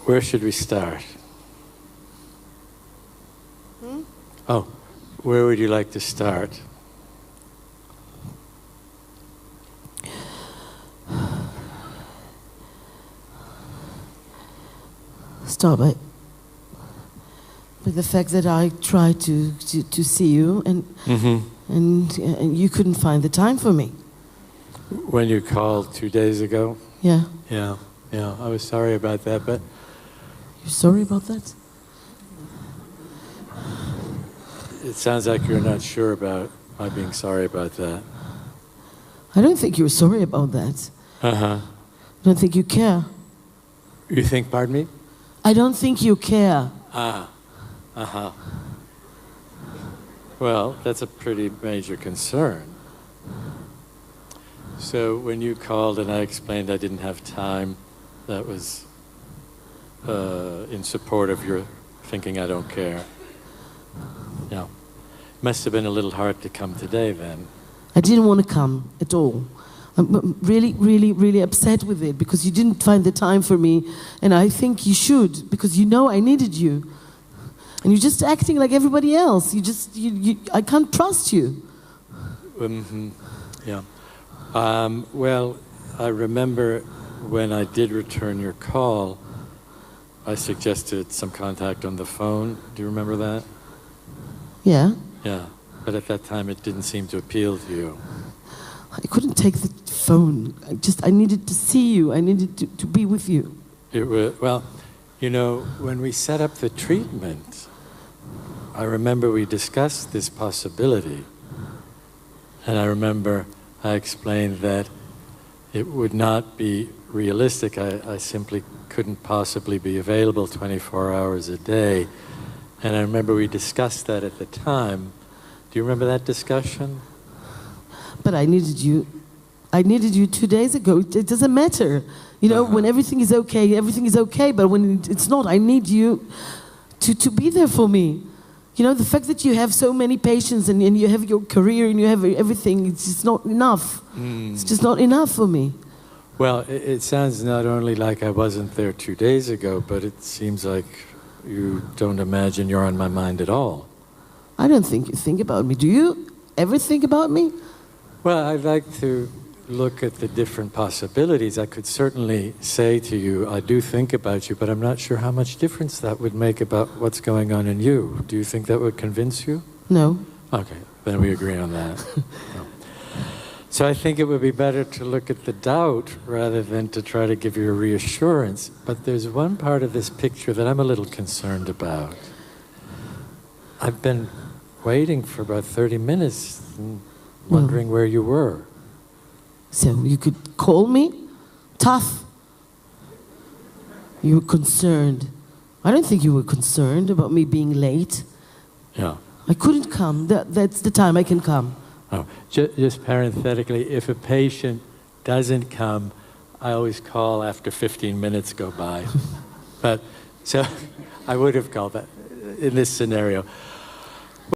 Where should we start? Oh, where would you like to start? Start by the fact that I tried to see you and you couldn't find the time for me. When you called 2 days ago? Yeah. Yeah. I was sorry about that, but... You're sorry about that? It sounds like you're not sure about my being sorry about that. I don't think you're sorry about that. I don't think you care. You think, pardon me? I don't think you care. Well, that's a pretty major concern. So when you called and I explained I didn't have time, that was in support of your thinking I don't care. Yeah. Must have been a little hard to come today then. I didn't want to come at all. I'm really, really, really upset with it because you didn't find the time for me, and I think you should because you know I needed you. And you're just acting like everybody else. I can't trust you. Yeah. Well, I remember when I did return your call, I suggested some contact on the phone. Do you remember that? Yeah. Yeah. But at that time, it didn't seem to appeal to you. I couldn't take the phone. I needed to see you. I needed to be with you. Well, you know, when we set up the treatment, I remember we discussed this possibility. And I remember I explained that it would not be realistic. I simply couldn't possibly be available 24 hours a day. And I remember we discussed that at the time. Do you remember that discussion? But I needed you. I needed you 2 days ago. It doesn't matter. You know, when everything is okay. But when it's not, I need you to be there for me. You know, the fact that you have so many patients and you have your career and you have everything, it's just not enough. It's just not enough for me. Well, it sounds not only like I wasn't there 2 days ago, but it seems like you don't imagine you're on my mind at all. I don't think you think about me. Do you ever think about me? Well, I'd like to look at the different possibilities. I could certainly say to you, I do think about you, but I'm not sure how much difference that would make about what's going on in you. Do you think that would convince you? No. Okay, then we agree on that. No. So I think it would be better to look at the doubt rather than to try to give you a reassurance. But there's one part of this picture that I'm a little concerned about. I've been waiting for about 30 minutes and wondering where you were. So you could call me? Tough. You were concerned. I don't think you were concerned about me being late. Yeah. I couldn't come. That's the time I can come. Oh, just parenthetically, if a patient doesn't come, I always call after 15 minutes go by. But, so I would have called that in this scenario.